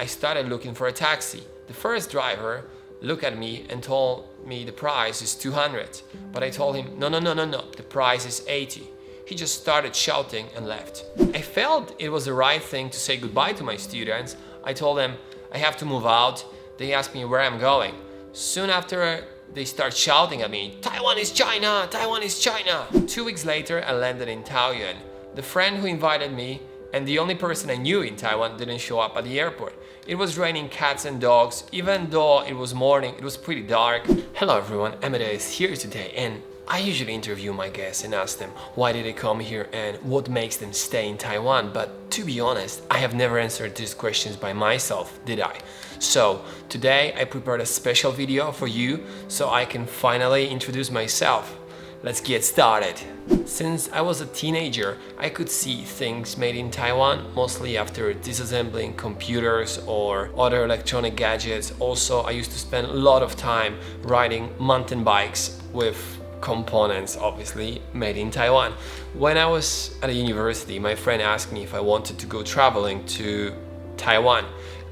I started looking for a taxi. The first driver looked at me and told me the price is 200, but I told him, no, the price is 80. He just started shouting and left. I felt it was the right thing to say goodbye to my students. I told them I have to move out. They asked me where I'm going. Soon after, they start shouting at me, Taiwan is China, Taiwan is China. 2 weeks later, I landed in Taoyuan. The friend who invited me and the only person I knew in Taiwan didn't show up at the airport. It was raining cats and dogs. Even though it was morning, it was pretty dark. Hello everyone, Ameda is here today, and I usually interview my guests and ask them why did they come here and what makes them stay in Taiwan. But to be honest, I have never answered these questions by myself, did I? So today I prepared a special video for you so I can finally introduce myself. Let's get started. Since I was a teenager, I could see things made in Taiwan, mostly after disassembling computers or other electronic gadgets. Also, I used to spend a lot of time riding mountain bikes with components, obviously, made in Taiwan. When I was at a university, my friend asked me if I wanted to go traveling to Taiwan.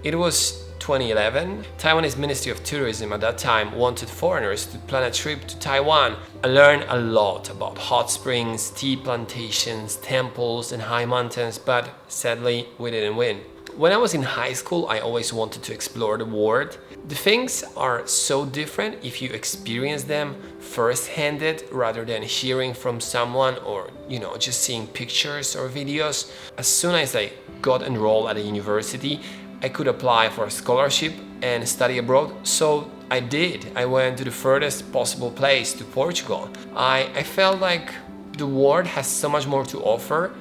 It was 2011. Taiwanese Ministry of Tourism at that time wanted foreigners to plan a trip to Taiwan. I learned a lot about hot springs, tea plantations, temples and high mountains, but sadly we didn't win. When I was in high school, I always wanted to explore the world. The things are so different if you experience them first-handed rather than hearing from someone or, just seeing pictures or videos. As soon as I got enrolled at a university, I could apply for a scholarship and study abroad, so I did. I went to the furthest possible place, to Portugal. I felt like the world has so much more to offer,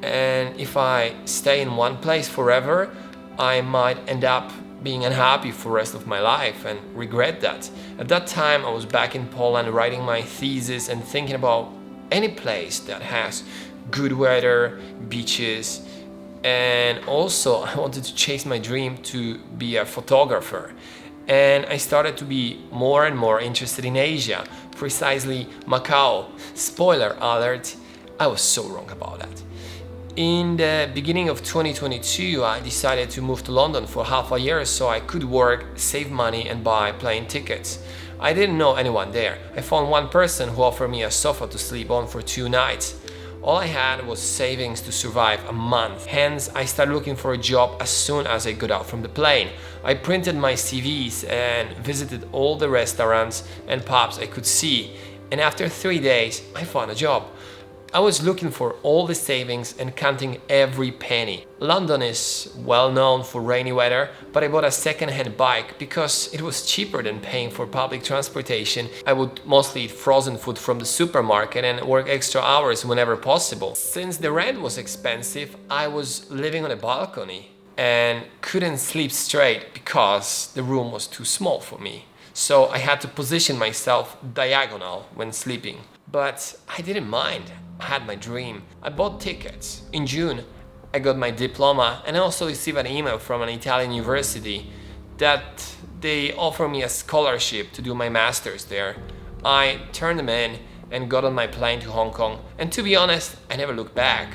and if I stay in one place forever, I might end up being unhappy for the rest of my life and regret that. At that time, I was back in Poland writing my thesis and thinking about any place that has good weather, beaches, and also I wanted to chase my dream to be a photographer. And I started to be more and more interested in Asia, precisely Macau. Spoiler alert, I was so wrong about that. In the beginning of 2022, I decided to move to London for half a year so I could work, save money and buy plane tickets. I didn't know anyone there. I found one person who offered me a sofa to sleep on for 2 nights. All I had was savings to survive a month. Hence, I started looking for a job as soon as I got out from the plane. I printed my CVs and visited all the restaurants and pubs I could see. And after 3 days, I found a job. I was looking for all the savings and counting every penny. London is well known for rainy weather, but I bought a second-hand bike because it was cheaper than paying for public transportation. I would mostly eat frozen food from the supermarket and work extra hours whenever possible. Since the rent was expensive, I was living on a balcony and couldn't sleep straight because the room was too small for me. So I had to position myself diagonal when sleeping. But I didn't mind. I had my dream. I bought tickets. In June, I got my diploma and I also received an email from an Italian university that they offered me a scholarship to do my master's there. I turned them in and got on my plane to Hong Kong, and to be honest, I never looked back.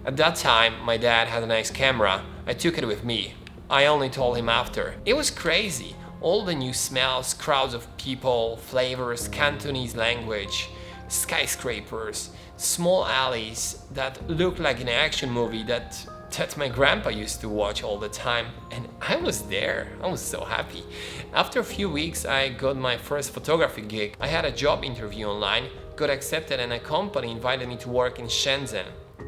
At that time, my dad had a nice camera. I took it with me. I only told him after. It was crazy. All the new smells, crowds of people, flavors, Cantonese language, skyscrapers, small alleys that looked like an action movie that my grandpa used to watch all the time, and I was there. I was so happy. After a few weeks, I got my first photography gig. I had a job interview online, got accepted, and a company invited me to work in Shenzhen.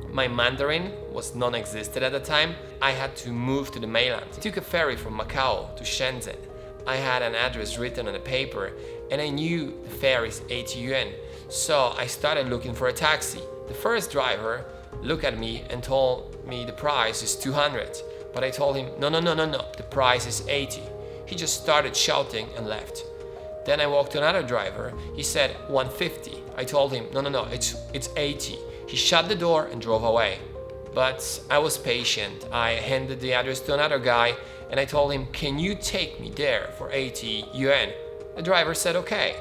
My Mandarin was non-existent at the time. I had to move to the mainland. I took a ferry from Macau to Shenzhen. I had an address written on a paper, and I knew the fare is 80 yuan. So I started looking for a taxi. The first driver looked at me and told me the price is 200, but I told him, no, the price is 80. He just started shouting and left. Then I walked to another driver. He said 150. I told him, no, it's 80. He shut the door and drove away. But I was patient. I handed the address to another guy and I told him, can you take me there for 80 yuan? The driver said okay.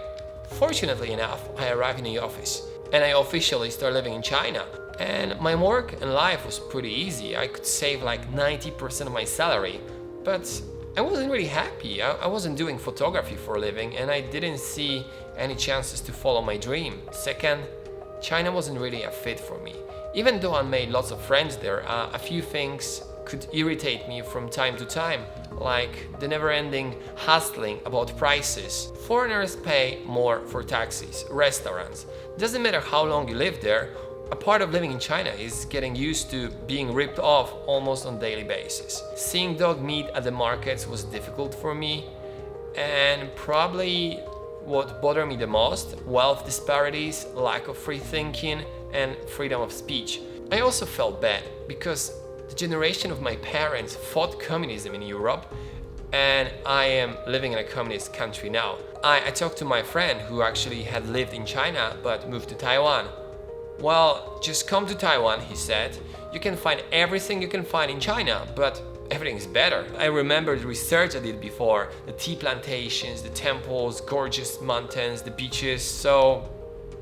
Fortunately enough, I arrived in the office and I officially started living in China. And my work and life was pretty easy. I could save like 90% of my salary. But I wasn't really happy. I wasn't doing photography for a living, and I didn't see any chances to follow my dream. Second, China wasn't really a fit for me. Even though I made lots of friends there, a few things could irritate me from time to time, like the never-ending hustling about prices. Foreigners pay more for taxis, restaurants. Doesn't matter how long you live there, a part of living in China is getting used to being ripped off almost on a daily basis. Seeing dog meat at the markets was difficult for me, and probably what bothered me the most, wealth disparities, lack of free thinking, and freedom of speech. I also felt bad because the generation of my parents fought communism in Europe, and I am living in a communist country now. I talked to my friend who actually had lived in China but moved to Taiwan. Well, just come to Taiwan, he said. You can find everything you can find in China, but everything's better. I remember the research I did before, the tea plantations, the temples, gorgeous mountains, the beaches, so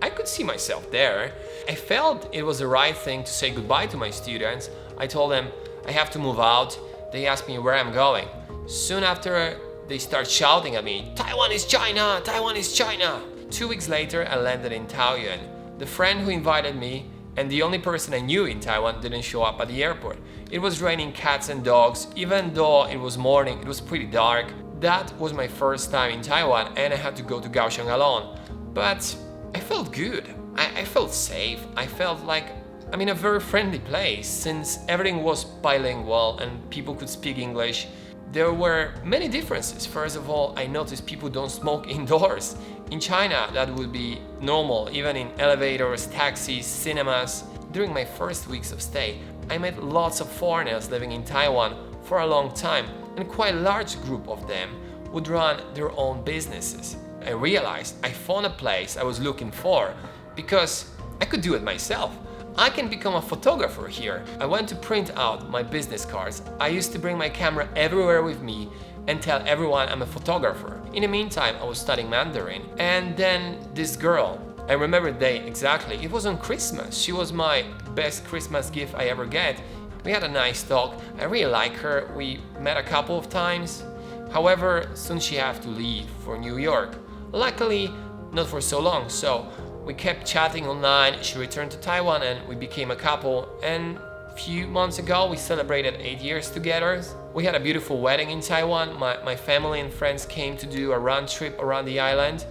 I could see myself there. I felt it was the right thing to say goodbye to my students. I told them I have to move out. They asked me where I'm going. Soon after, they start shouting at me, "Taiwan is China! Taiwan is China!" 2 weeks later, I landed in Taoyuan. The friend who invited me and the only person I knew in Taiwan didn't show up at the airport. It was raining cats and dogs. Even though it was morning, it was pretty dark. That was my first time in Taiwan, and I had to go to Kaohsiung alone. But I felt good. I felt safe. I felt like I'm in a very friendly place since everything was bilingual and people could speak English. There were many differences. First of all, I noticed people don't smoke indoors. In China, that would be normal, even in elevators, taxis, cinemas. During my first weeks of stay, I met lots of foreigners living in Taiwan for a long time, and quite a large group of them would run their own businesses. I realized I found a place I was looking for because I could do it myself. I can become a photographer here. I went to print out my business cards. I used to bring my camera everywhere with me and tell everyone I'm a photographer. In the meantime, I was studying Mandarin. And then this girl, I remember the day exactly, it was on Christmas. She was my best Christmas gift I ever get. We had a nice talk. I really like her. We met a couple of times. However, soon she had to leave for New York. Luckily, not for so long, so we kept chatting online. She returned to Taiwan and we became a couple. And a few months ago, we celebrated 8 years together. We had a beautiful wedding in Taiwan. My family and friends came to do a round trip around the island.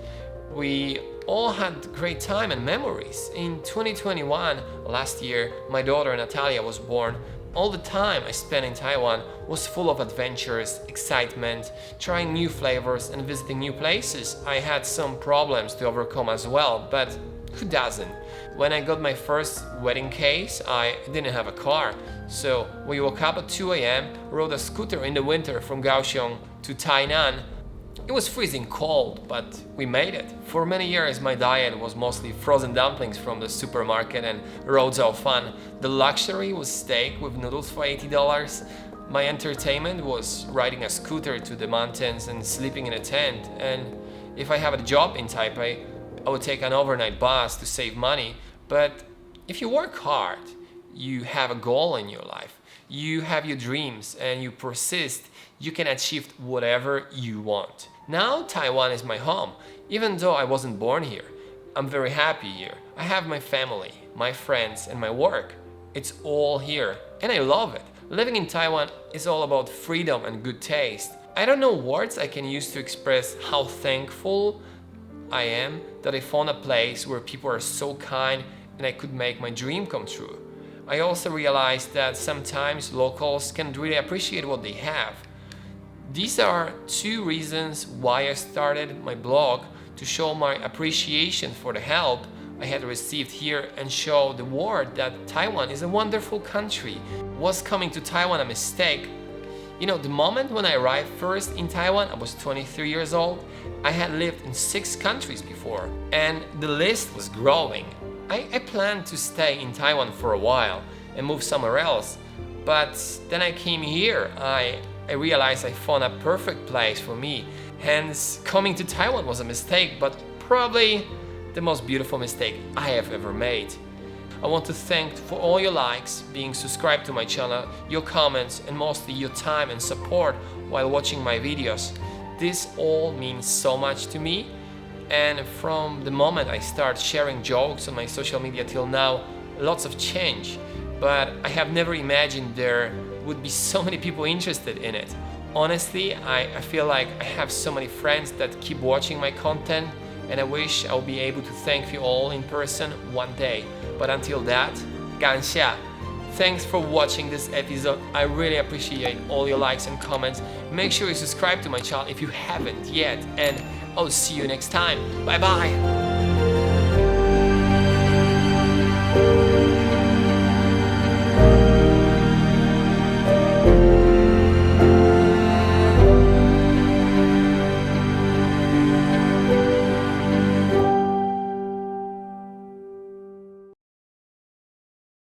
We all had great time and memories. In 2021, last year, my daughter Natalia was born. All the time I spent in Taiwan was full of adventures, excitement, trying new flavors and visiting new places. I had some problems to overcome as well, but who doesn't? When I got my first wedding case, I didn't have a car. So we woke up at 2 a.m., rode a scooter in the winter from Kaohsiung to Tainan. It was freezing cold, but we made it. For many years, my diet was mostly frozen dumplings from the supermarket and roads of fun. The luxury was steak with noodles for $80. My entertainment was riding a scooter to the mountains and sleeping in a tent. And if I have a job in Taipei, I would take an overnight bus to save money. But if you work hard, you have a goal in your life, you have your dreams, and you persist, you can achieve whatever you want. Now Taiwan is my home. Even though I wasn't born here, I'm very happy here. I have my family, my friends, and my work. It's all here, and I love it. Living in Taiwan is all about freedom and good taste. I don't know words I can use to express how thankful I am that I found a place where people are so kind and I could make my dream come true. I also realized that sometimes locals can really appreciate what they have. These are 2 reasons why I started my blog, to show my appreciation for the help I had received here and show the world that Taiwan is a wonderful country. Was coming to Taiwan a mistake? You know, the moment when I arrived first in Taiwan, I was 23 years old. I had lived in 6 countries before, and the list was growing. I planned to stay in Taiwan for a while and move somewhere else, but then I came here. I realized I found a perfect place for me. Hence, coming to Taiwan was a mistake, but probably the most beautiful mistake I have ever made. I want to thank for all your likes, being subscribed to my channel, your comments, and mostly your time and support while watching my videos. This all means so much to me, and from the moment I start sharing jokes on my social media till now, lots of change, but I have never imagined there would be so many people interested in it. Honestly, I feel like I have so many friends that keep watching my content, and I wish I'll be able to thank you all in person one day. But until that, 感謝. Thanks for watching this episode. I really appreciate all your likes and comments. Make sure you subscribe to my channel if you haven't yet, and I'll see you next time. Bye bye.